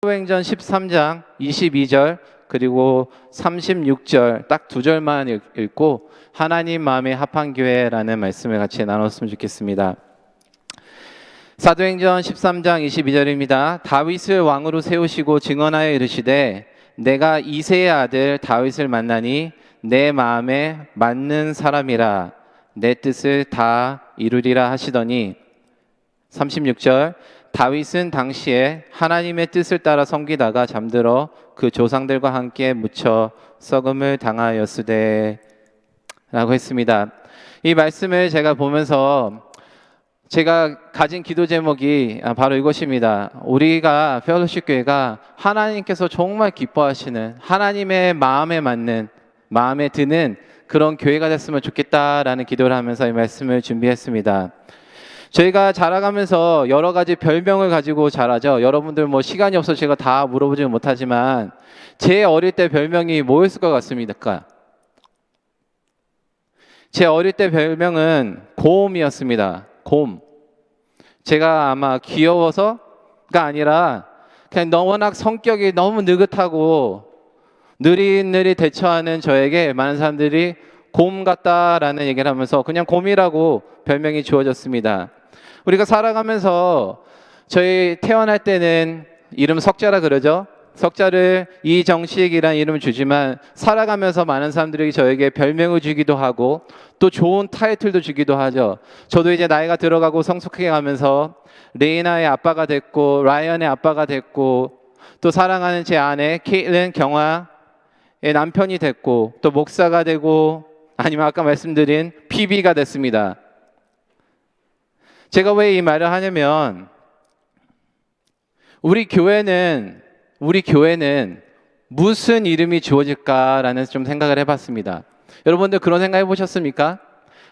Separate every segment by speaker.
Speaker 1: 사도행전 13장 22절 그리고 36절 딱 두 절만 읽고 하나님 마음에 합한 교회라는 말씀을 같이 나눴으면 좋겠습니다. 사도행전 13장 22절입니다. 다윗을 왕으로 세우시고 증언하여 이르시되 내가 이새의 아들 다윗을 만나니 내 마음에 맞는 사람이라 내 뜻을 다 이루리라 하시더니 36절 다윗은 당시에 하나님의 뜻을 따라 섬기다가 잠들어 그 조상들과 함께 묻혀 썩음을 당하였으되 라고 했습니다. 이 말씀을 제가 보면서 제가 가진 기도 제목이 바로 이것입니다. 우리가 펠로십 교회가 하나님께서 정말 기뻐하시는 하나님의 마음에 맞는 마음에 드는 그런 교회가 됐으면 좋겠다라는 기도를 하면서 이 말씀을 준비했습니다. 저희가 자라가면서 여러 가지 별명을 가지고 자라죠. 여러분들 시간이 없어서 제가 다 물어보지는 못하지만 제 어릴 때 별명이 뭐였을 것 같습니까? 제 어릴 때 별명은 곰이었습니다. 곰. 제가 아마 귀여워서가 아니라 그냥 워낙 성격이 너무 느긋하고 느릿느릿 대처하는 저에게 많은 사람들이 곰 같다라는 얘기를 하면서 그냥 곰이라고 별명이 주어졌습니다. 우리가 살아가면서 저희 태어날 때는 이름 석자라 그러죠. 석자를 이정식이라는 이름을 주지만 살아가면서 많은 사람들이 저에게 별명을 주기도 하고 또 좋은 타이틀도 주기도 하죠. 저도 이제 나이가 들어가고 성숙해 가면서 레이나의 아빠가 됐고 라이언의 아빠가 됐고 또 사랑하는 제 아내 케이tlin 경화의 남편이 됐고 또 목사가 되고 아니면 아까 말씀드린 PB가 됐습니다. 제가 왜 이 말을 하냐면 우리 교회는 무슨 이름이 주어질까라는 좀 생각을 해봤습니다. 여러분들 그런 생각 해보셨습니까?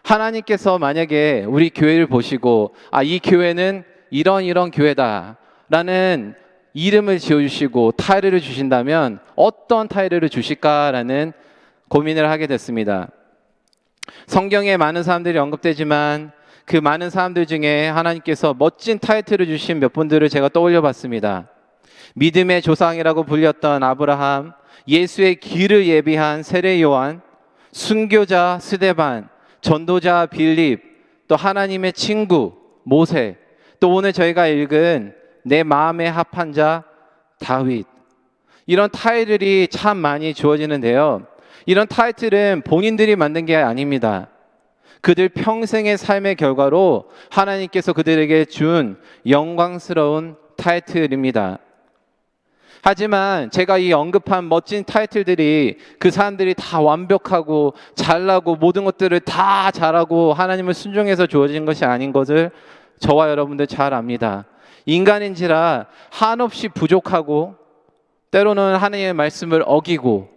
Speaker 1: 하나님께서 만약에 우리 교회를 보시고 이 교회는 이런 교회다라는 이름을 지어주시고 타이틀을 주신다면 어떤 타이틀을 주실까라는 고민을 하게 됐습니다. 성경에 많은 사람들이 언급되지만 그 많은 사람들 중에 하나님께서 멋진 타이틀을 주신 몇 분들을 제가 떠올려 봤습니다. 믿음의 조상이라고 불렸던 아브라함, 예수의 길을 예비한 세례 요한, 순교자 스데반, 전도자 빌립, 또 하나님의 친구 모세, 또 오늘 저희가 읽은 내 마음에 합한 자 다윗. 이런 타이틀이 참 많이 주어지는데요. 이런 타이틀은 본인들이 만든 게 아닙니다. 그들 평생의 삶의 결과로 하나님께서 그들에게 준 영광스러운 타이틀입니다. 하지만 제가 이 언급한 멋진 타이틀들이 그 사람들이 다 완벽하고 잘나고 모든 것들을 다 잘하고 하나님을 순종해서 주어진 것이 아닌 것을 저와 여러분들 잘 압니다. 인간인지라 한없이 부족하고 때로는 하나님의 말씀을 어기고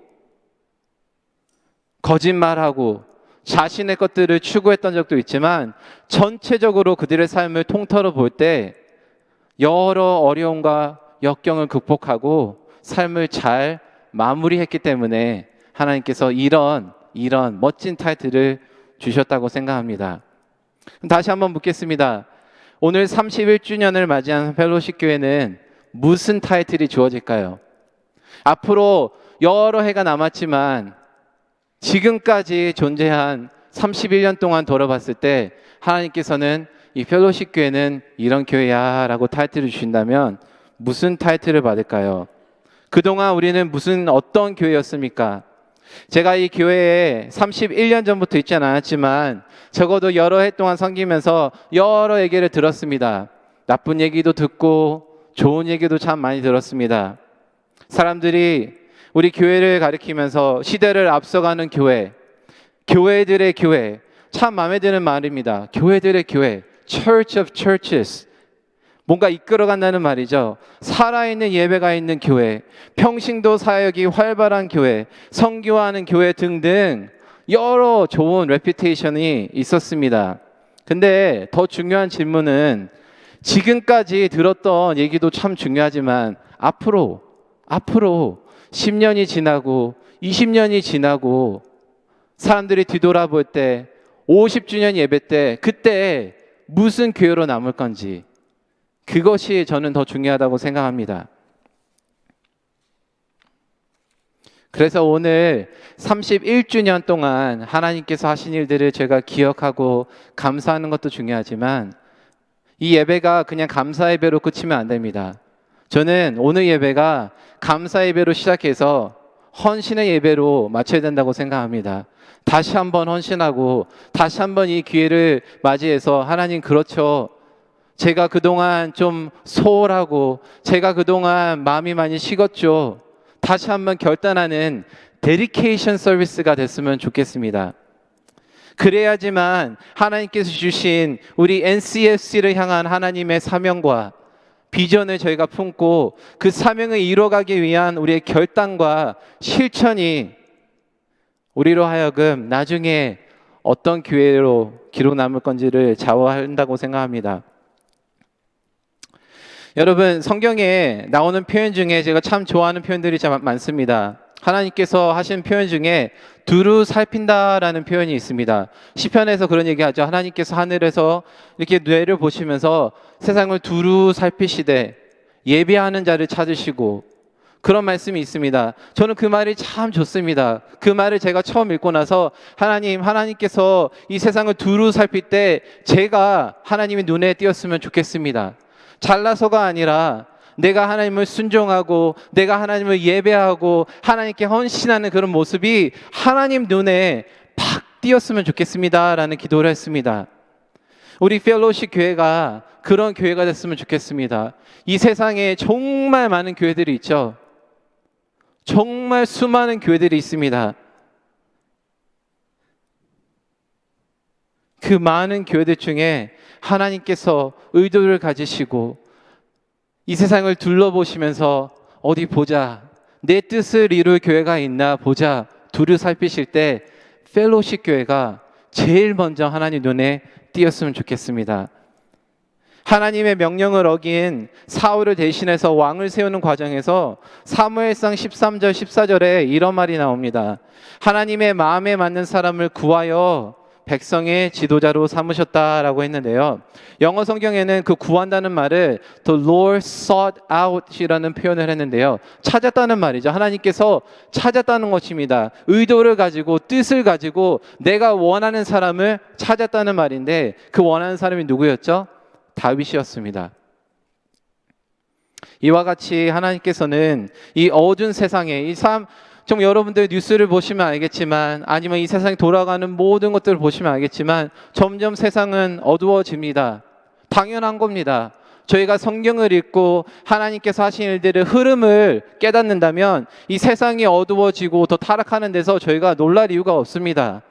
Speaker 1: 거짓말하고 자신의 것들을 추구했던 적도 있지만 전체적으로 그들의 삶을 통틀어 볼 때 여러 어려움과 역경을 극복하고 삶을 잘 마무리했기 때문에 하나님께서 이런 멋진 타이틀을 주셨다고 생각합니다. 다시 한번 묻겠습니다. 오늘 31주년을 맞이한 펠로십 교회는 무슨 타이틀이 주어질까요? 앞으로 여러 해가 남았지만 지금까지 존재한 31년 동안 돌아봤을 때 하나님께서는 이 펠로십 교회는 이런 교회야 라고 타이틀을 주신다면 무슨 타이틀을 받을까요? 그동안 우리는 어떤 교회였습니까? 제가 이 교회에 31년 전부터 있지 않았지만 적어도 여러 해 동안 섬기면서 여러 얘기를 들었습니다. 나쁜 얘기도 듣고 좋은 얘기도 참 많이 들었습니다. 사람들이 우리 교회를 가리키면서 시대를 앞서가는 교회, 교회들의 교회, 참 마음에 드는 말입니다. 교회들의 교회, Church of Churches. 뭔가 이끌어간다는 말이죠. 살아있는 예배가 있는 교회, 평신도 사역이 활발한 교회, 선교하는 교회 등등 여러 좋은 레퓨테이션이 있었습니다. 근데 더 중요한 질문은 지금까지 들었던 얘기도 참 중요하지만 앞으로 10년이 지나고 20년이 지나고 사람들이 뒤돌아볼 때 50주년 예배 때 그때 무슨 교회로 남을 건지 그것이 저는 더 중요하다고 생각합니다. 그래서 오늘 31주년 동안 하나님께서 하신 일들을 제가 기억하고 감사하는 것도 중요하지만 이 예배가 그냥 감사 예배로 끝이면 안 됩니다. 저는 오늘 예배가 감사 예배로 시작해서 헌신의 예배로 마쳐야 된다고 생각합니다. 다시 한번 헌신하고 다시 한번 이 기회를 맞이해서 하나님, 그렇죠, 제가 그동안 좀 소홀하고 제가 그동안 마음이 많이 식었죠. 다시 한번 결단하는 데디케이션 서비스가 됐으면 좋겠습니다. 그래야지만 하나님께서 주신 우리 NCFC를 향한 하나님의 사명과 비전을 저희가 품고 그 사명을 이뤄가기 위한 우리의 결단과 실천이 우리로 하여금 나중에 어떤 교회로 기록 남을 건지를 좌우한다고 생각합니다. 여러분, 성경에 나오는 표현 중에 제가 참 좋아하는 표현들이 참 많습니다. 하나님께서 하신 표현 중에 두루 살핀다라는 표현이 있습니다. 시편에서 그런 얘기하죠. 하나님께서 하늘에서 이렇게 뇌를 보시면서 세상을 두루 살피시되 예배하는 자를 찾으시고, 그런 말씀이 있습니다. 저는 그 말이 참 좋습니다. 그 말을 제가 처음 읽고 나서 하나님께서 이 세상을 두루 살필 때 제가 하나님의 눈에 띄었으면 좋겠습니다. 잘나서가 아니라 내가 하나님을 순종하고 내가 하나님을 예배하고 하나님께 헌신하는 그런 모습이 하나님 눈에 팍 띄었으면 좋겠습니다 라는 기도를 했습니다. 우리 펠로우십 교회가 그런 교회가 됐으면 좋겠습니다. 이 세상에 정말 많은 교회들이 있죠. 정말 수많은 교회들이 있습니다. 그 많은 교회들 중에 하나님께서 의도를 가지시고 이 세상을 둘러보시면서 어디 보자, 내 뜻을 이룰 교회가 있나 보자 두루 살피실 때 펠로우십 교회가 제일 먼저 하나님 눈에 띄었으면 좋겠습니다. 하나님의 명령을 어긴 사울을 대신해서 왕을 세우는 과정에서 사무엘상 13절 14절에 이런 말이 나옵니다. 하나님의 마음에 맞는 사람을 구하여 백성의 지도자로 삼으셨다라고 했는데요. 영어 성경에는 그 구한다는 말을 The Lord sought out이라는 표현을 했는데요. 찾았다는 말이죠. 하나님께서 찾았다는 것입니다. 의도를 가지고 뜻을 가지고 내가 원하는 사람을 찾았다는 말인데 그 원하는 사람이 누구였죠? 다윗이었습니다. 이와 같이 하나님께서는 이 어두운 세상에 이 삶, 좀 여러분들 뉴스를 보시면 알겠지만 아니면 이 세상에 돌아가는 모든 것들을 보시면 알겠지만 점점 세상은 어두워집니다. 당연한 겁니다. 저희가 성경을 읽고 하나님께서 하신 일들의 흐름을 깨닫는다면 이 세상이 어두워지고 더 타락하는 데서 저희가 놀랄 이유가 없습니다.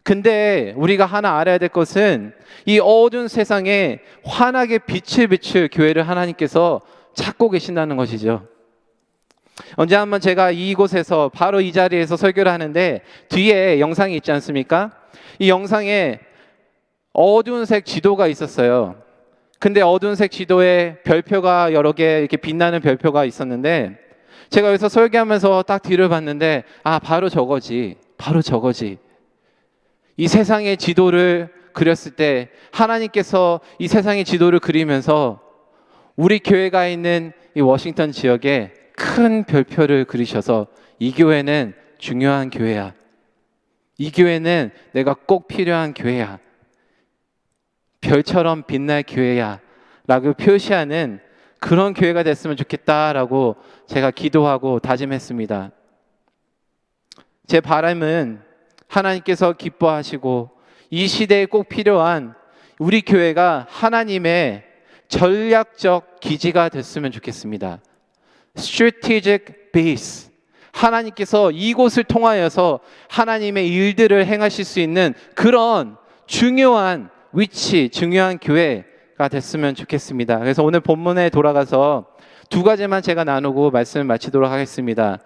Speaker 1: 근데 우리가 하나 알아야 될 것은 이 어두운 세상에 환하게 빛을 비출 교회를 하나님께서 찾고 계신다는 것이죠. 언제 한번 제가 이곳에서 바로 이 자리에서 설교를 하는데 뒤에 영상이 있지 않습니까? 이 영상에 어두운 색 지도가 있었어요. 근데 어두운 색 지도에 별표가 여러 개 이렇게 빛나는 별표가 있었는데 제가 여기서 설교하면서 딱 뒤를 봤는데 바로 저거지. 이 세상의 지도를 그렸을 때 하나님께서 이 세상의 지도를 그리면서 우리 교회가 있는 이 워싱턴 지역에 큰 별표를 그리셔서 이 교회는 중요한 교회야. 이 교회는 내가 꼭 필요한 교회야. 별처럼 빛날 교회야 라고 표시하는 그런 교회가 됐으면 좋겠다라고 제가 기도하고 다짐했습니다. 제 바람은 하나님께서 기뻐하시고 이 시대에 꼭 필요한 우리 교회가 하나님의 전략적 기지가 됐으면 좋겠습니다. Strategic base. 하나님께서 이곳을 통하여서 하나님의 일들을 행하실 수 있는 그런 중요한 위치, 중요한 교회가 됐으면 좋겠습니다. 그래서 오늘 본문에 돌아가서 두 가지만 제가 나누고 말씀을 마치도록 하겠습니다.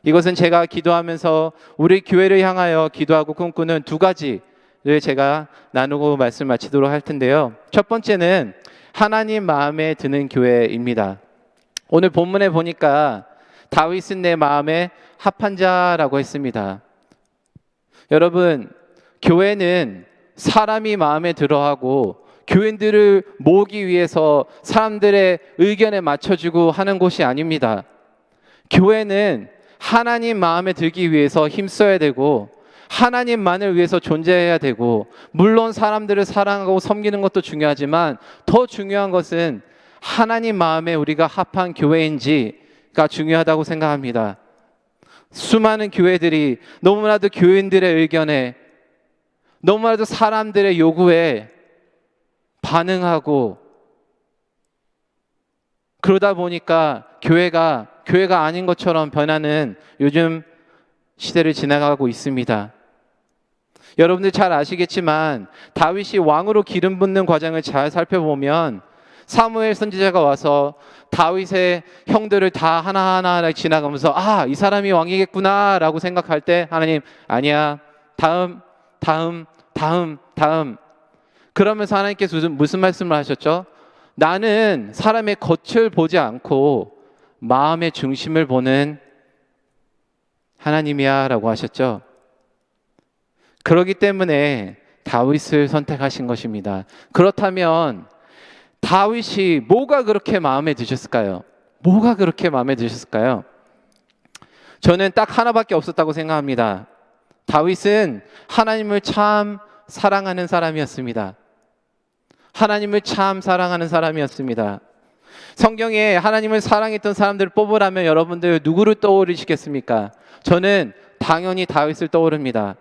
Speaker 1: 이것은 제가 기도하면서 우리 교회를 향하여 기도하고 꿈꾸는 두 가지를 제가 나누고 말씀을 마치도록 할 텐데요. 첫 번째는 하나님 마음에 드는 교회입니다. 오늘 본문에 보니까 다윗은 내 마음에 합한 자라고 했습니다. 여러분, 교회는 사람이 마음에 들어하고 교인들을 모으기 위해서 사람들의 의견에 맞춰주고 하는 곳이 아닙니다. 교회는 하나님 마음에 들기 위해서 힘써야 되고 하나님만을 위해서 존재해야 되고, 물론 사람들을 사랑하고 섬기는 것도 중요하지만 더 중요한 것은 하나님 마음에 우리가 합한 교회인지가 중요하다고 생각합니다. 수많은 교회들이 너무나도 교인들의 의견에, 너무나도 사람들의 요구에 반응하고, 그러다 보니까 교회가 아닌 것처럼 변하는 요즘 시대를 지나가고 있습니다. 여러분들 잘 아시겠지만 다윗이 왕으로 기름 붓는 과정을 잘 살펴보면 사무엘 선지자가 와서 다윗의 형들을 다 하나하나 지나가면서 이 사람이 왕이겠구나 라고 생각할 때 하나님 아니야, 다음. 그러면서 하나님께서 무슨 말씀을 하셨죠? 나는 사람의 겉을 보지 않고 마음의 중심을 보는 하나님이야 라고 하셨죠. 그렇기 때문에 다윗을 선택하신 것입니다. 그렇다면 다윗이 뭐가 그렇게 마음에 드셨을까요? 뭐가 그렇게 마음에 드셨을까요? 저는 딱 하나밖에 없었다고 생각합니다. 다윗은 하나님을 참 사랑하는 사람이었습니다. 하나님을 참 사랑하는 사람이었습니다. 성경에 하나님을 사랑했던 사람들을 뽑으라면 여러분들 누구를 떠오르시겠습니까? 저는 당연히 다윗을 떠오릅니다.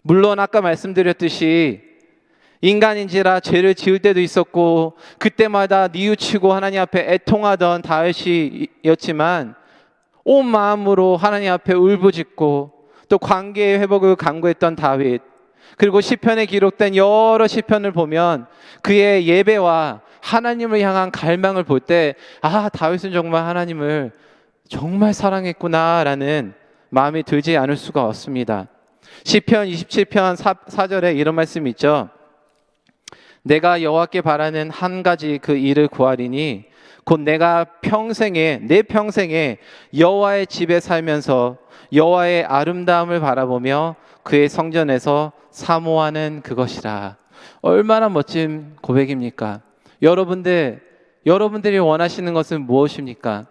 Speaker 1: 물론 아까 말씀드렸듯이 인간인지라 죄를 지을 때도 있었고 그때마다 뉘우치고 하나님 앞에 애통하던 다윗이었지만 온 마음으로 하나님 앞에 울부짖고 또 관계의 회복을 간구했던 다윗, 그리고 시편에 기록된 여러 시편을 보면 그의 예배와 하나님을 향한 갈망을 볼 때 다윗은 정말 하나님을 정말 사랑했구나라는 마음이 들지 않을 수가 없습니다. 시편 27편 4절에 이런 말씀이 있죠. 내가 여호와께 바라는 한 가지 그 일을 구하리니 곧 내가 내 평생에 여호와의 집에 살면서 여호와의 아름다움을 바라보며 그의 성전에서 사모하는 그것이라. 얼마나 멋진 고백입니까? 여러분들이 원하시는 것은 무엇입니까?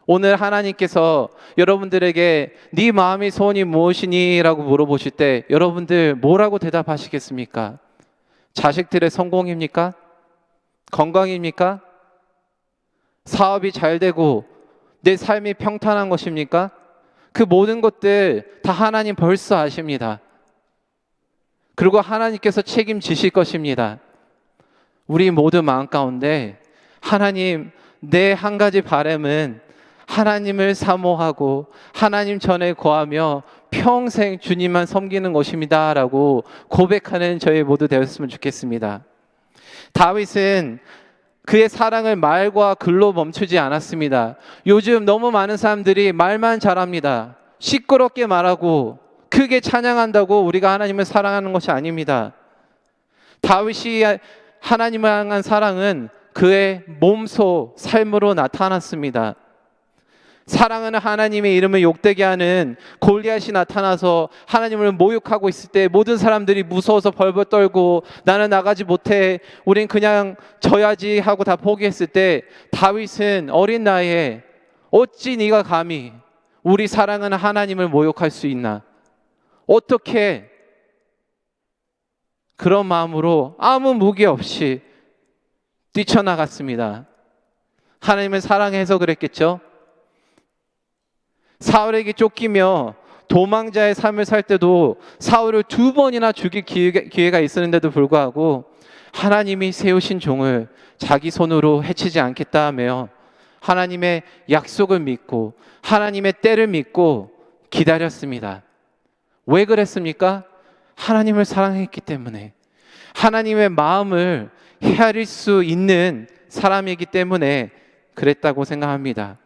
Speaker 1: 오늘 하나님께서 여러분들에게 네 마음의 소원이 무엇이니? 라고 물어보실 때 여러분들 뭐라고 대답하시겠습니까? 자식들의 성공입니까? 건강입니까? 사업이 잘 되고 내 삶이 평탄한 것입니까? 그 모든 것들 다 하나님 벌써 아십니다. 그리고 하나님께서 책임지실 것입니다. 우리 모두 마음 가운데 하나님, 내 한 가지 바람은 하나님을 사모하고 하나님 전에 거하며 평생 주님만 섬기는 것입니다 라고 고백하는 저희 모두 되었으면 좋겠습니다. 다윗은 그의 사랑을 말과 글로 멈추지 않았습니다. 요즘 너무 많은 사람들이 말만 잘합니다. 시끄럽게 말하고 크게 찬양한다고 우리가 하나님을 사랑하는 것이 아닙니다. 다윗이 하나님을 향한 사랑은 그의 몸소 삶으로 나타났습니다. 사랑하는 하나님의 이름을 욕되게 하는 골리앗이 나타나서 하나님을 모욕하고 있을 때 모든 사람들이 무서워서 벌벌 떨고 나는 나가지 못해, 우린 그냥 져야지 하고 다 포기했을 때 다윗은 어린 나이에 어찌 네가 감히 우리 사랑하는 하나님을 모욕할 수 있나, 어떻게 그런 마음으로 아무 무기 없이 뛰쳐나갔습니다. 하나님을 사랑해서 그랬겠죠. 사울에게 쫓기며 도망자의 삶을 살 때도 사울을 2번이나 죽일 기회가 있었는데도 불구하고 하나님이 세우신 종을 자기 손으로 해치지 않겠다 하며 하나님의 약속을 믿고 하나님의 때를 믿고 기다렸습니다. 왜 그랬습니까? 하나님을 사랑했기 때문에, 하나님의 마음을 헤아릴 수 있는 사람이기 때문에 그랬다고 생각합니다.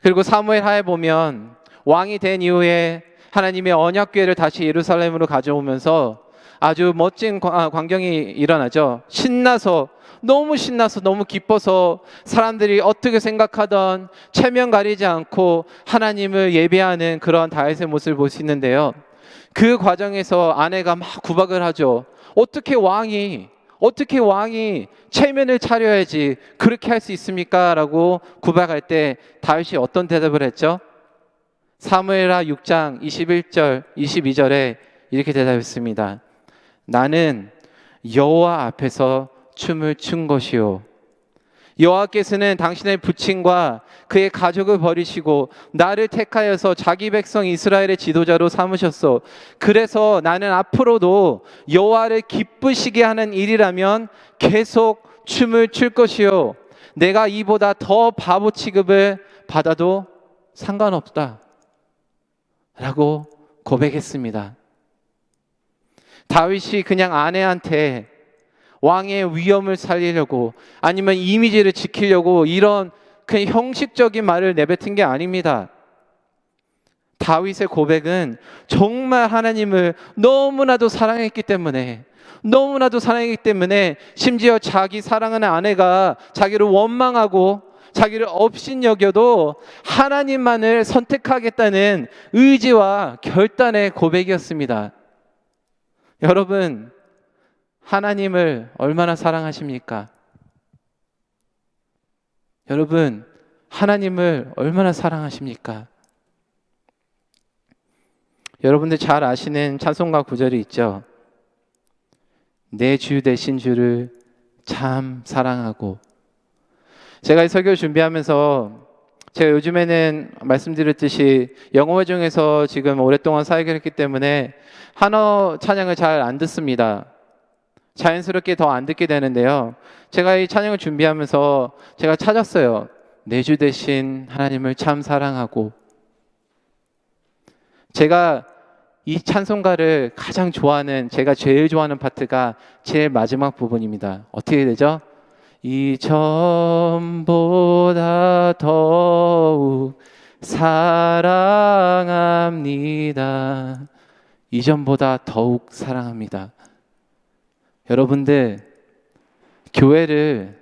Speaker 1: 그리고 사무엘 하에 보면 왕이 된 이후에 하나님의 언약궤를 다시 예루살렘으로 가져오면서 아주 멋진 광경이 일어나죠. 너무 신나서 너무 기뻐서 사람들이 어떻게 생각하던 체면 가리지 않고 하나님을 예배하는 그런 다윗의 모습을 볼 수 있는데요. 그 과정에서 아내가 막 구박을 하죠. 어떻게 왕이 어떻게 왕이 체면을 차려야지 그렇게 할 수 있습니까? 라고 구박할 때 다윗이 어떤 대답을 했죠? 사무엘하 6장 21절, 22절에 이렇게 대답했습니다. 나는 여호와 앞에서 춤을 춘 것이요. 여호와께서는 당신의 부친과 그의 가족을 버리시고 나를 택하여서 자기 백성 이스라엘의 지도자로 삼으셨소. 그래서 나는 앞으로도 여호와를 기쁘시게 하는 일이라면 계속 춤을 출 것이요. 내가 이보다 더 바보 취급을 받아도 상관없다 라고 고백했습니다. 다윗이 그냥 아내한테 왕의 위엄을 살리려고 아니면 이미지를 지키려고 이런 그냥 형식적인 말을 내뱉은 게 아닙니다. 다윗의 고백은 정말 하나님을 너무나도 사랑했기 때문에 심지어 자기 사랑하는 아내가 자기를 원망하고 자기를 업신여겨도 하나님만을 선택하겠다는 의지와 결단의 고백이었습니다. 여러분, 하나님을 얼마나 사랑하십니까? 여러분, 하나님을 얼마나 사랑하십니까? 여러분들 잘 아시는 찬송가 구절이 있죠. 내 주 되신 주를 참 사랑하고. 제가 이 설교 준비하면서 제가 요즘에는 말씀드렸듯이 영어 중에서 지금 오랫동안 사역을 했기 때문에 한어 찬양을 잘 안 듣습니다. 자연스럽게 더 안 듣게 되는데요. 제가 이 찬양을 준비하면서 제가 찾았어요. 내 주 되신 하나님을 참 사랑하고. 제가 이 찬송가를 가장 좋아하는, 제가 제일 좋아하는 파트가 제일 마지막 부분입니다. 어떻게 되죠? 이전보다 더욱 사랑합니다. 이전보다 더욱 사랑합니다. 여러분들, 교회를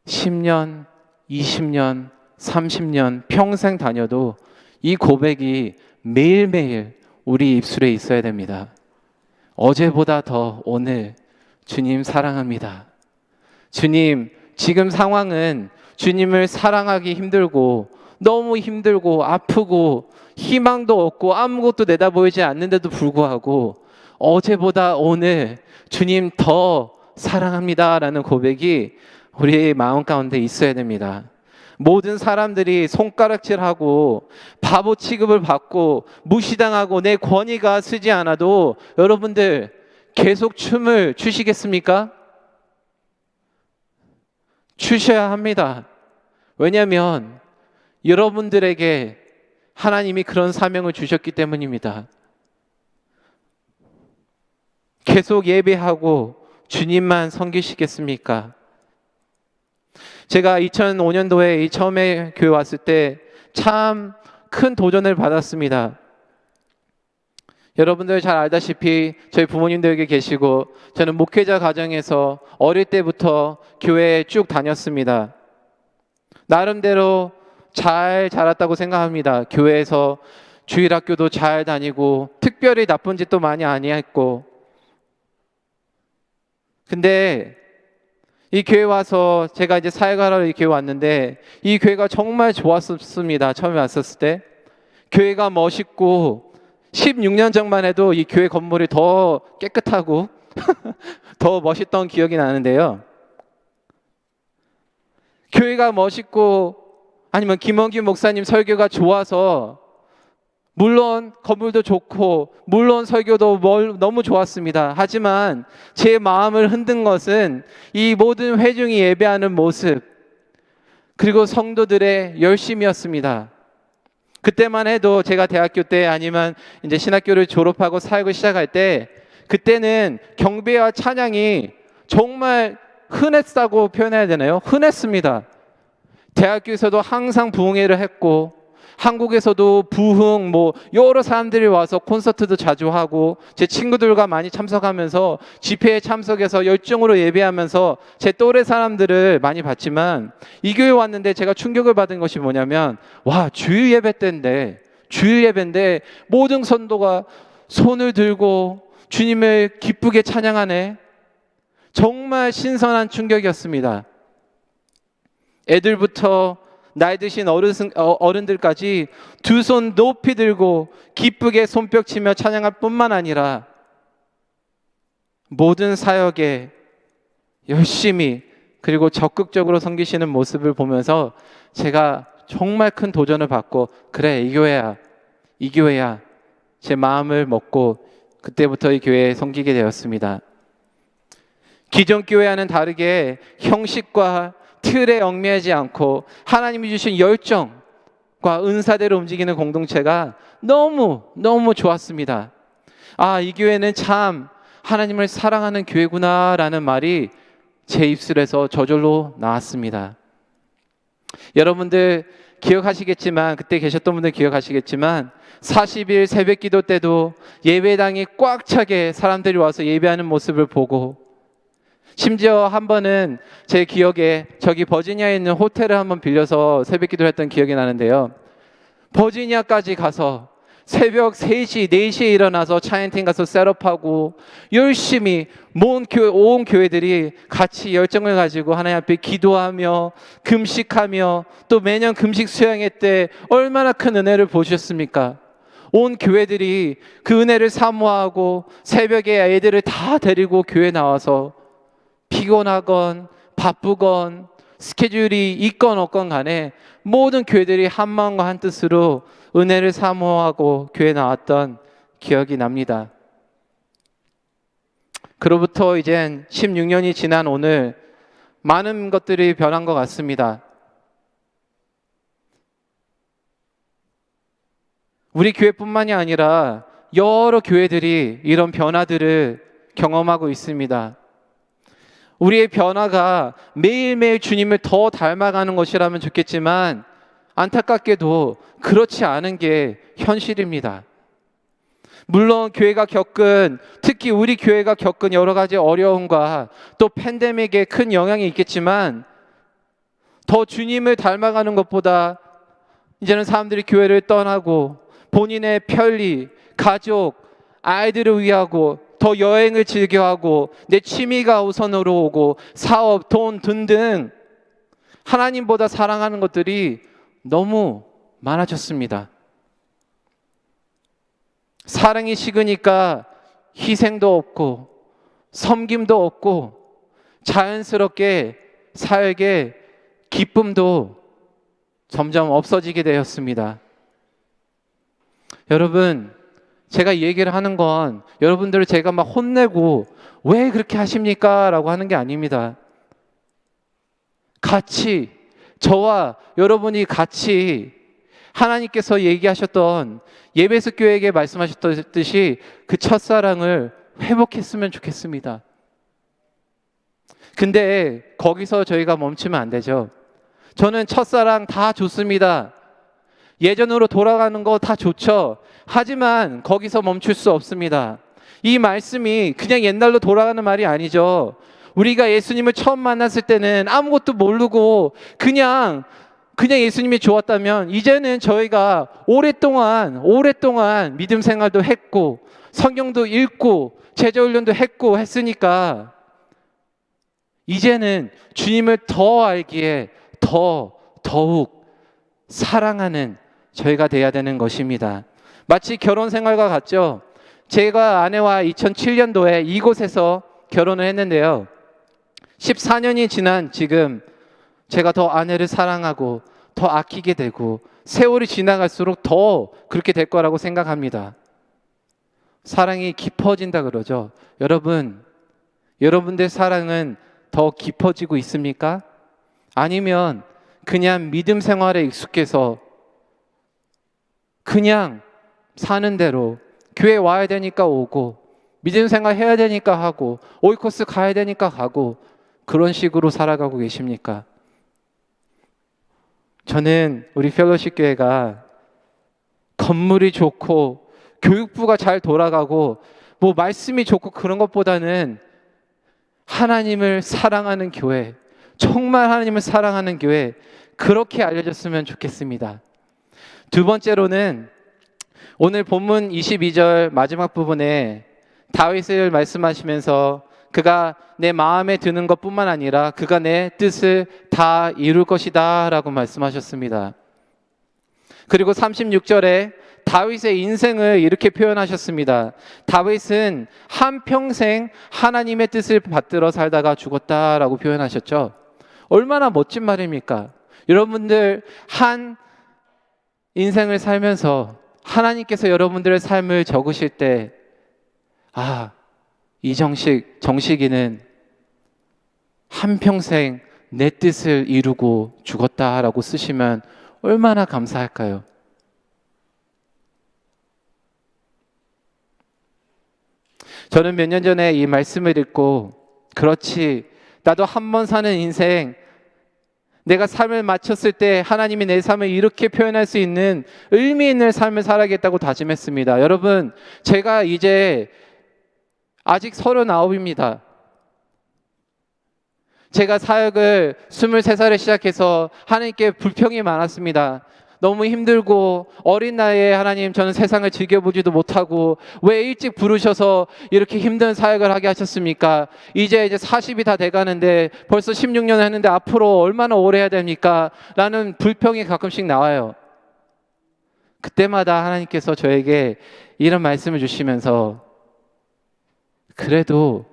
Speaker 1: 10년, 20년, 30년 평생 다녀도 이 고백이 매일매일 우리 입술에 있어야 됩니다. 어제보다 더 오늘 주님 사랑합니다. 주님, 지금 상황은 주님을 사랑하기 힘들고 너무 힘들고 아프고 희망도 없고 아무것도 내다보이지 않는데도 불구하고 어제보다 오늘 주님 더 사랑합니다 라는 고백이 우리의 마음 가운데 있어야 됩니다. 모든 사람들이 손가락질하고 바보 취급을 받고 무시당하고 내 권위가 쓰지 않아도 여러분들 계속 춤을 추시겠습니까? 추셔야 합니다. 왜냐하면 여러분들에게 하나님이 그런 사명을 주셨기 때문입니다. 계속 예배하고 주님만 섬기시겠습니까? 제가 2005년도에 처음에 교회 왔을 때 참 큰 도전을 받았습니다. 여러분들 잘 알다시피 저희 부모님도 여기 계시고 저는 목회자 가정에서 어릴 때부터 교회에 쭉 다녔습니다. 나름대로 잘 자랐다고 생각합니다. 교회에서 주일학교도 잘 다니고 특별히 나쁜 짓도 많이 아니했고, 근데 이 교회 와서 제가 이제 사역하러 이 교회 왔는데 이 교회가 정말 좋았습니다. 처음에 왔었을 때 교회가 멋있고 16년 전만 해도 이 교회 건물이 더 깨끗하고 더 멋있던 기억이 나는데요. 교회가 멋있고 아니면 김원규 목사님 설교가 좋아서 물론 건물도 좋고 물론 설교도 너무 좋았습니다. 하지만 제 마음을 흔든 것은 이 모든 회중이 예배하는 모습 그리고 성도들의 열심이었습니다. 그때만 해도 제가 대학교 때 아니면 이제 신학교를 졸업하고 사역을 시작할 때 그때는 경배와 찬양이 정말 흔했다고 표현해야 되나요? 흔했습니다. 대학교에서도 항상 부흥회를 했고 한국에서도 부흥 여러 사람들이 와서 콘서트도 자주 하고 제 친구들과 많이 참석하면서 집회에 참석해서 열정으로 예배하면서 제 또래 사람들을 많이 봤지만 이 교회 왔는데 제가 충격을 받은 것이 뭐냐면 주일 예배인데 모든 성도가 손을 들고 주님을 기쁘게 찬양하네. 정말 신선한 충격이었습니다. 애들부터 나이 드신 어른들까지 두 손 높이 들고 기쁘게 손뼉치며 찬양할 뿐만 아니라 모든 사역에 열심히 그리고 적극적으로 섬기시는 모습을 보면서 제가 정말 큰 도전을 받고, 그래, 이 교회야 제 마음을 먹고 그때부터 이 교회에 섬기게 되었습니다. 기존 교회와는 다르게 형식과 틀에 얽매이지 않고 하나님이 주신 열정과 은사대로 움직이는 공동체가 너무 좋았습니다. 아, 이 교회는 참 하나님을 사랑하는 교회구나라는 말이 제 입술에서 저절로 나왔습니다. 여러분들 기억하시겠지만, 그때 계셨던 분들 기억하시겠지만 40일 새벽 기도 때도 예배당이 꽉 차게 사람들이 와서 예배하는 모습을 보고, 심지어 한 번은 제 기억에 저기 버지니아에 있는 호텔을 한번 빌려서 새벽 기도를 했던 기억이 나는데요. 버지니아까지 가서 새벽 3시, 4시에 일어나서 차인팅 가서 셋업하고 열심히 온 교회들이 같이 열정을 가지고 하나님 앞에 기도하며 금식하며, 또 매년 금식 수양회 때 얼마나 큰 은혜를 보셨습니까? 온 교회들이 그 은혜를 사모하고 새벽에 애들을 다 데리고 교회 나와서 피곤하건 바쁘건 스케줄이 있건 없건 간에 모든 교회들이 한 마음과 한 뜻으로 은혜를 사모하고 교회 나왔던 기억이 납니다. 그로부터 이젠 16년이 지난 오늘 많은 것들이 변한 것 같습니다. 우리 교회뿐만이 아니라 여러 교회들이 이런 변화들을 경험하고 있습니다. 우리의 변화가 매일매일 주님을 더 닮아가는 것이라면 좋겠지만 안타깝게도 그렇지 않은 게 현실입니다. 물론 교회가 겪은, 특히 우리 교회가 겪은 여러 가지 어려움과 또 팬데믹에 큰 영향이 있겠지만, 더 주님을 닮아가는 것보다 이제는 사람들이 교회를 떠나고 본인의 편리, 가족, 아이들을 위하고 더 여행을 즐겨하고 내 취미가 우선으로 오고 사업, 돈 등등 하나님보다 사랑하는 것들이 너무 많아졌습니다. 사랑이 식으니까 희생도 없고 섬김도 없고 자연스럽게 삶의 기쁨도 점점 없어지게 되었습니다. 여러분, 제가 이 얘기를 하는 건 여러분들을 제가 막 혼내고 왜 그렇게 하십니까? 라고 하는 게 아닙니다. 같이, 저와 여러분이 같이 하나님께서 얘기하셨던, 예배석 교회에게 말씀하셨듯이 그 첫사랑을 회복했으면 좋겠습니다. 근데 거기서 저희가 멈추면 안 되죠. 저는 첫사랑 다 좋습니다. 예전으로 돌아가는 거 다 좋죠. 하지만 거기서 멈출 수 없습니다. 이 말씀이 그냥 옛날로 돌아가는 말이 아니죠. 우리가 예수님을 처음 만났을 때는 아무것도 모르고 그냥 예수님이 좋았다면, 이제는 저희가 오랫동안 믿음 생활도 했고 성경도 읽고 제자훈련도 했고 했으니까 이제는 주님을 더 알기에 더욱 사랑하는 저희가 돼야 되는 것입니다. 마치 결혼 생활과 같죠. 제가 아내와 2007년도에 이곳에서 결혼을 했는데요. 14년이 지난 지금 제가 더 아내를 사랑하고 더 아끼게 되고 세월이 지나갈수록 더 그렇게 될 거라고 생각합니다. 사랑이 깊어진다 그러죠. 여러분들 사랑은 더 깊어지고 있습니까? 아니면 그냥 믿음 생활에 익숙해서 그냥 사는 대로 교회 와야 되니까 오고 믿음 생활 해야 되니까 하고 오이코스 가야 되니까 가고 그런 식으로 살아가고 계십니까? 저는 우리 펠로십 교회가 건물이 좋고 교육부가 잘 돌아가고 뭐 말씀이 좋고 그런 것보다는 하나님을 사랑하는 교회, 정말 하나님을 사랑하는 교회, 그렇게 알려졌으면 좋겠습니다. 두 번째로는 오늘 본문 22절 마지막 부분에 다윗을 말씀하시면서 그가 내 마음에 드는 것뿐만 아니라 그가 내 뜻을 다 이룰 것이다 라고 말씀하셨습니다. 그리고 36절에 다윗의 인생을 이렇게 표현하셨습니다. 다윗은 한평생 하나님의 뜻을 받들어 살다가 죽었다라고 표현하셨죠. 얼마나 멋진 말입니까? 여러분들 한 인생을 살면서 하나님께서 여러분들의 삶을 적으실 때 정식이는 한평생 내 뜻을 이루고 죽었다라고 쓰시면 얼마나 감사할까요? 저는 몇 년 전에 이 말씀을 읽고 그렇지, 나도 한 번 사는 인생, 내가 삶을 마쳤을 때 하나님이 내 삶을 이렇게 표현할 수 있는 의미 있는 삶을 살아야겠다고 다짐했습니다. 여러분, 제가 이제 아직 39입니다. 제가 사역을 23살에 시작해서 하나님께 불평이 많았습니다. 너무 힘들고 어린 나이에 하나님, 저는 세상을 즐겨보지도 못하고 왜 일찍 부르셔서 이렇게 힘든 사역을 하게 하셨습니까? 이제 40이 다 돼가는데 벌써 16년 했는데 앞으로 얼마나 오래 해야 됩니까? 라는 불평이 가끔씩 나와요. 그때마다 하나님께서 저에게 이런 말씀을 주시면서 그래도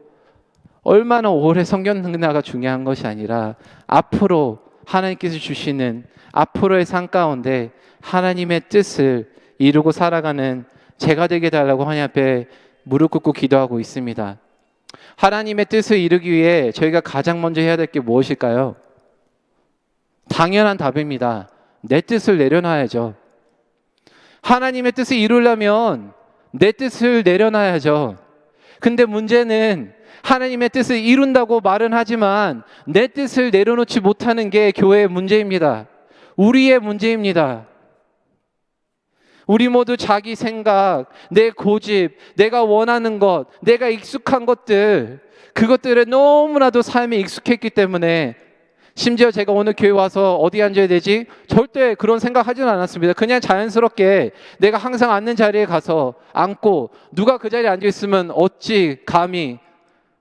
Speaker 1: 얼마나 오래 성경 듣나가 중요한 것이 아니라 앞으로 하나님께서 주시는 앞으로의 삶 가운데 하나님의 뜻을 이루고 살아가는 제가 되게 달라고 하나님 앞에 무릎 꿇고 기도하고 있습니다. 하나님의 뜻을 이루기 위해 저희가 가장 먼저 해야 될 게 무엇일까요? 당연한 답입니다. 내 뜻을 내려놔야죠. 하나님의 뜻을 이루려면 내 뜻을 내려놔야죠. 근데 문제는 하나님의 뜻을 이룬다고 말은 하지만 내 뜻을 내려놓지 못하는 게 교회의 문제입니다. 우리의 문제입니다. 우리 모두 자기 생각, 내 고집, 내가 원하는 것, 내가 익숙한 것들, 그것들에 너무나도 삶에 익숙했기 때문에 심지어 제가 오늘 교회 와서 어디 앉아야 되지? 절대 그런 생각 하지는 않았습니다. 그냥 자연스럽게 내가 항상 앉는 자리에 가서 앉고 누가 그 자리에 앉아 있으면 어찌 감히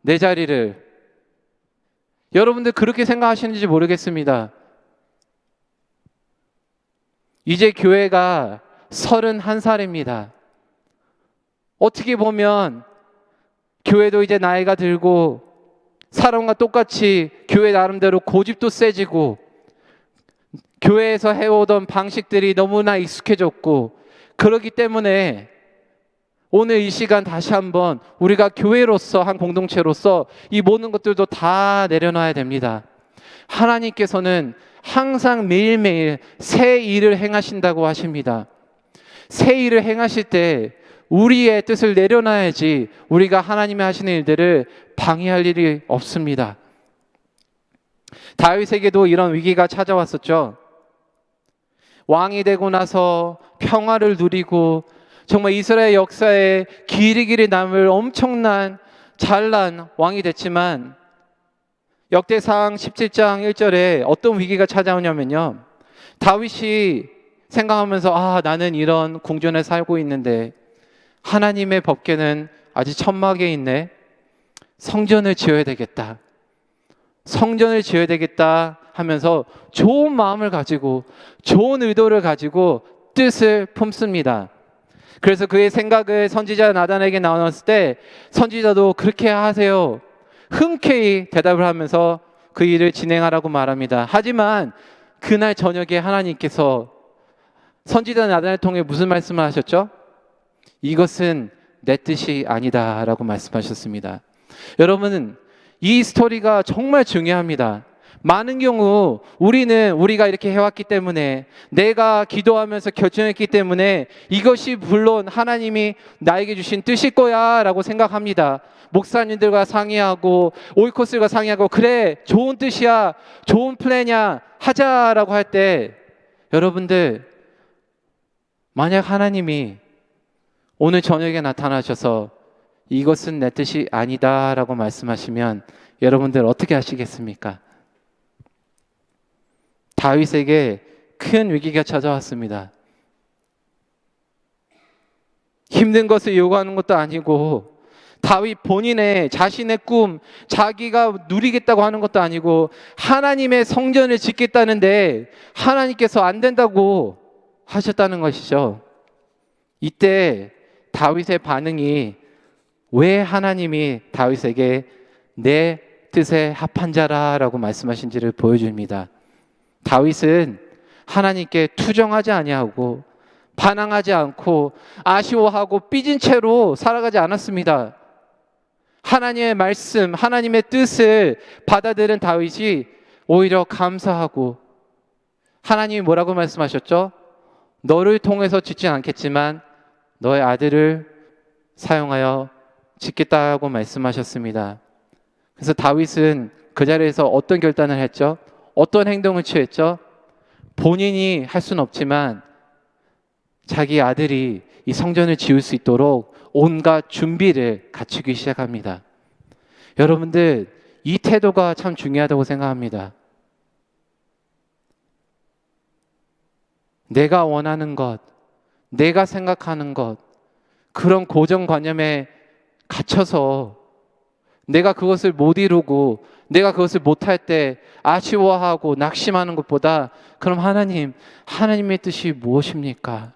Speaker 1: 내 자리를, 여러분들 그렇게 생각하시는지 모르겠습니다. 이제 교회가 31살입니다. 어떻게 보면 교회도 이제 나이가 들고 사람과 똑같이 교회 나름대로 고집도 세지고 교회에서 해오던 방식들이 너무나 익숙해졌고, 그렇기 때문에 오늘 이 시간 다시 한번 우리가 교회로서, 한 공동체로서 이 모든 것들도 다 내려놔야 됩니다. 하나님께서는 항상 매일매일 새 일을 행하신다고 하십니다. 새 일을 행하실 때 우리의 뜻을 내려놔야지 우리가 하나님이 하시는 일들을 방해할 일이 없습니다. 다윗에게도 이런 위기가 찾아왔었죠. 왕이 되고 나서 평화를 누리고 정말 이스라엘 역사에 길이 남을 엄청난 잘난 왕이 됐지만 역대상 17장 1절에 어떤 위기가 찾아오냐면요, 다윗이 생각하면서 나는 이런 궁전에 살고 있는데 하나님의 법궤는 아직 천막에 있네. 성전을 지어야 되겠다. 성전을 지어야 되겠다 하면서 좋은 마음을 가지고 좋은 의도를 가지고 뜻을 품습니다. 그래서 그의 생각을 선지자 나단에게 나눴을 때 선지자도 그렇게 하세요, 흔쾌히 대답을 하면서 그 일을 진행하라고 말합니다. 하지만 그날 저녁에 하나님께서 선지자 나단을 통해 무슨 말씀을 하셨죠? 이것은 내 뜻이 아니다 라고 말씀하셨습니다. 여러분, 이 스토리가 정말 중요합니다. 많은 경우 우리가 이렇게 해왔기 때문에, 내가 기도하면서 결정했기 때문에 이것이 물론 하나님이 나에게 주신 뜻일 거야 라고 생각합니다. 목사님들과 상의하고 오이코스들과 상의하고 그래 좋은 뜻이야, 좋은 플랜이야 하자라고 할 때, 여러분들 만약 하나님이 오늘 저녁에 나타나셔서 이것은 내 뜻이 아니다 라고 말씀하시면 여러분들 어떻게 하시겠습니까? 다윗에게 큰 위기가 찾아왔습니다. 힘든 것을 요구하는 것도 아니고 다윗 본인의 자신의 꿈, 자기가 누리겠다고 하는 것도 아니고 하나님의 성전을 짓겠다는데 하나님께서 안 된다고 하셨다는 것이죠. 이때 다윗의 반응이 왜 하나님이 다윗에게 내 뜻에 합한 자라라고 말씀하신지를 보여줍니다. 다윗은 하나님께 투정하지 아니하고 반항하지 않고 아쉬워하고 삐진 채로 살아가지 않았습니다. 하나님의 말씀, 하나님의 뜻을 받아들인 다윗이 오히려 감사하고, 하나님이 뭐라고 말씀하셨죠? 너를 통해서 짓진 않겠지만 너의 아들을 사용하여 짓겠다고 말씀하셨습니다. 그래서 다윗은 그 자리에서 어떤 결단을 했죠? 어떤 행동을 취했죠? 본인이 할 수는 없지만 자기 아들이 이 성전을 지을 수 있도록 온갖 준비를 갖추기 시작합니다. 여러분들, 이 태도가 참 중요하다고 생각합니다. 내가 원하는 것, 내가 생각하는 것, 그런 고정관념에 갇혀서 내가 그것을 못 이루고 내가 그것을 못할 때 아쉬워하고 낙심하는 것보다, 그럼 하나님의 뜻이 무엇입니까?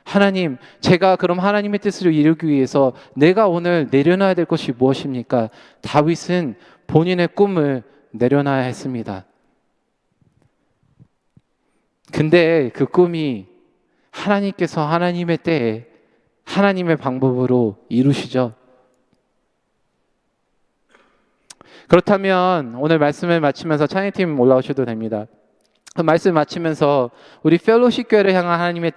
Speaker 1: 하나님, 제가 그럼 하나님의 뜻을 이루기 위해서 내가 오늘 내려놔야 될 것이 무엇입니까? 다윗은 본인의 꿈을 내려놔야 했습니다. 근데 그 꿈이 하나님께서 하나님의 때에 하나님의 방법으로 이루시죠. 그렇다면 오늘 말씀을 마치면서 찬양팀 올라오셔도 됩니다. 그 말씀 마치면서 우리 펠로십 교회를 향한 하나님의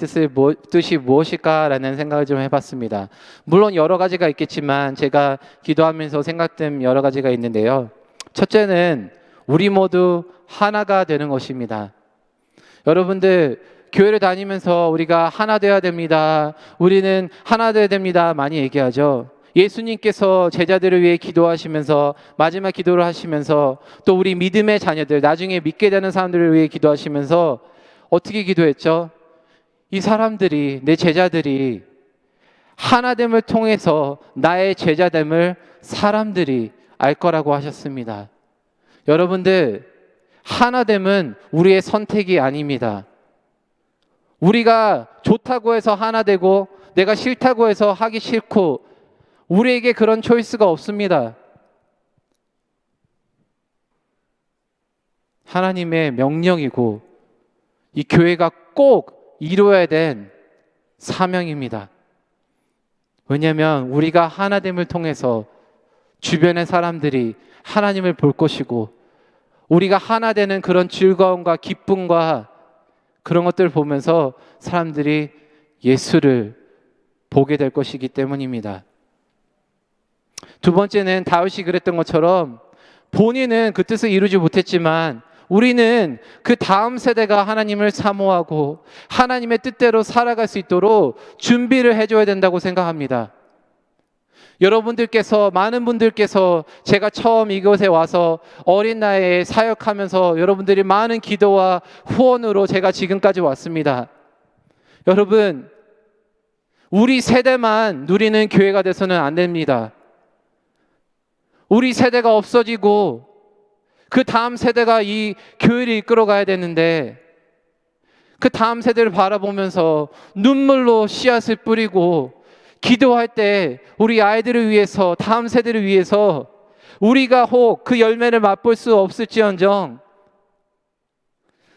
Speaker 1: 뜻이 무엇일까라는 생각을 좀 해봤습니다. 물론 여러 가지가 있겠지만 제가 기도하면서 생각된 여러 가지가 있는데요. 첫째는 우리 모두 하나가 되는 것입니다. 여러분들, 교회를 다니면서 우리가 하나 되어야 됩니다, 우리는 하나 되어야 됩니다 많이 얘기하죠. 예수님께서 제자들을 위해 기도하시면서, 마지막 기도를 하시면서, 또 우리 믿음의 자녀들, 나중에 믿게 되는 사람들을 위해 기도하시면서 어떻게 기도했죠? 이 사람들이, 내 제자들이 하나됨을 통해서 나의 제자됨을 사람들이 알 거라고 하셨습니다. 여러분들, 하나됨은 우리의 선택이 아닙니다. 우리가 좋다고 해서 하나 되고 내가 싫다고 해서 하기 싫고, 우리에게 그런 초이스가 없습니다. 하나님의 명령이고 이 교회가 꼭 이루어야 된 사명입니다. 왜냐하면 우리가 하나됨을 통해서 주변의 사람들이 하나님을 볼 것이고, 우리가 하나 되는 그런 즐거움과 기쁨과 그런 것들을 보면서 사람들이 예수를 보게 될 것이기 때문입니다. 두 번째는 다윗이 그랬던 것처럼 본인은 그 뜻을 이루지 못했지만 우리는 그 다음 세대가 하나님을 사모하고 하나님의 뜻대로 살아갈 수 있도록 준비를 해줘야 된다고 생각합니다. 여러분들께서, 많은 분들께서 제가 처음 이곳에 와서 어린 나이에 사역하면서 여러분들이 많은 기도와 후원으로 제가 지금까지 왔습니다. 여러분, 우리 세대만 누리는 교회가 돼서는 안 됩니다. 우리 세대가 없어지고 그 다음 세대가 이 교회를 이끌어 가야 되는데, 그 다음 세대를 바라보면서 눈물로 씨앗을 뿌리고 기도할 때 우리 아이들을 위해서, 다음 세대를 위해서 우리가 혹 그 열매를 맛볼 수 없을지언정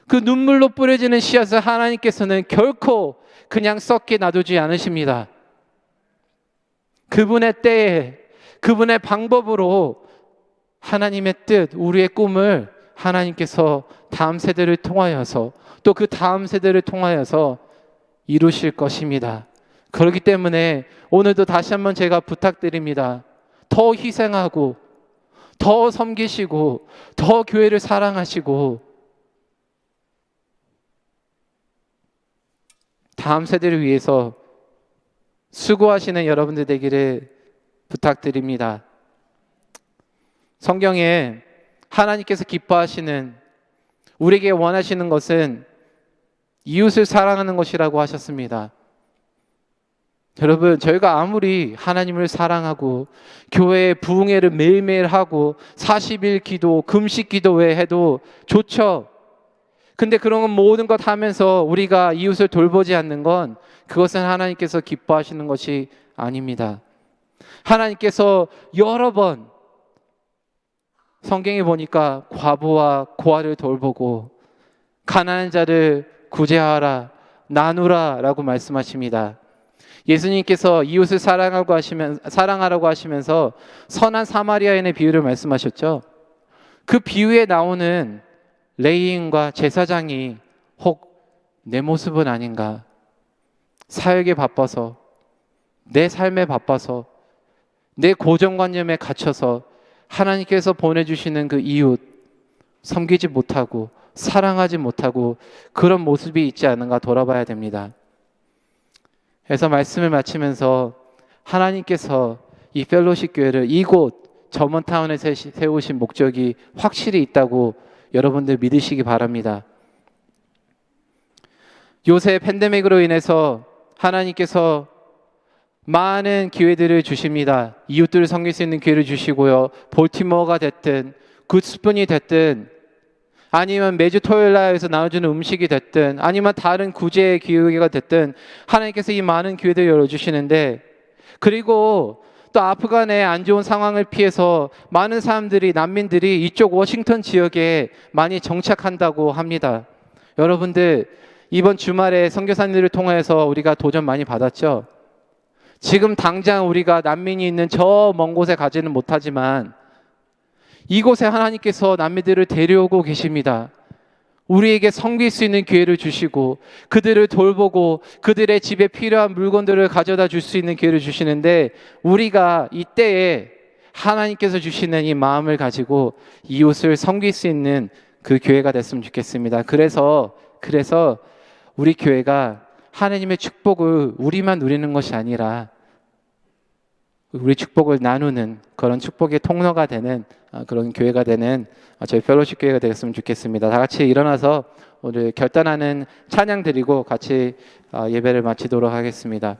Speaker 1: 그 눈물로 뿌려지는 씨앗을 하나님께서는 결코 그냥 썩게 놔두지 않으십니다. 그분의 때에, 그분의 방법으로 하나님의 뜻, 우리의 꿈을 하나님께서 다음 세대를 통하여서, 또 그 다음 세대를 통하여서 이루실 것입니다. 그렇기 때문에 오늘도 다시 한번 제가 부탁드립니다. 더 희생하고, 더 섬기시고, 더 교회를 사랑하시고, 다음 세대를 위해서 수고하시는 여러분들 되기를 부탁드립니다. 성경에 하나님께서 기뻐하시는, 우리에게 원하시는 것은 이웃을 사랑하는 것이라고 하셨습니다. 여러분, 저희가 아무리 하나님을 사랑하고 교회에 부흥회를 매일매일 하고 40일 기도, 금식 기도회 해도 좋죠. 근데 그런 건 모든 것 하면서 우리가 이웃을 돌보지 않는 건 그것은 하나님께서 기뻐하시는 것이 아닙니다. 하나님께서 여러 번 성경에 보니까 과부와 고아를 돌보고 가난한 자를 구제하라, 나누라 라고 말씀하십니다. 예수님께서 이웃을 사랑하라고 하시면서 선한 사마리아인의 비유를 말씀하셨죠. 그 비유에 나오는 레위인과 제사장이 혹 내 모습은 아닌가? 사역에 바빠서, 내 삶에 바빠서, 내 고정관념에 갇혀서 하나님께서 보내주시는 그 이웃 섬기지 못하고 사랑하지 못하고 그런 모습이 있지 않은가 돌아봐야 됩니다. 그래서 말씀을 마치면서 하나님께서 이 펠로십 교회를 이곳 점원타운에 세우신 목적이 확실히 있다고 여러분들 믿으시기 바랍니다. 요새 팬데믹으로 인해서 하나님께서 많은 기회들을 주십니다. 이웃들을 섬길 수 있는 기회를 주시고요. 볼티모어가 됐든 굿스푼이 됐든 아니면 매주 토요일 날에서 나눠주는 음식이 됐든 아니면 다른 구제의 기회가 됐든 하나님께서 이 많은 기회들을 열어주시는데, 그리고 또 아프간의 안 좋은 상황을 피해서 많은 사람들이, 난민들이 이쪽 워싱턴 지역에 많이 정착한다고 합니다. 여러분들 이번 주말에 선교사님들을 통해서 우리가 도전 많이 받았죠. 지금 당장 우리가 난민이 있는 저 먼 곳에 가지는 못하지만 이곳에 하나님께서 난민들을 데려오고 계십니다. 우리에게 섬길 수 있는 기회를 주시고 그들을 돌보고 그들의 집에 필요한 물건들을 가져다 줄 수 있는 기회를 주시는데, 우리가 이때에 하나님께서 주시는 이 마음을 가지고 이웃을 섬길 수 있는 그 교회가 됐으면 좋겠습니다. 그래서 우리 교회가 하나님의 축복을 우리만 누리는 것이 아니라 우리 축복을 나누는 그런 축복의 통로가 되는 그런 교회가 되는 저희 펠로십 교회가 되었으면 좋겠습니다. 다 같이 일어나서 오늘 결단하는 찬양 드리고 같이 예배를 마치도록 하겠습니다.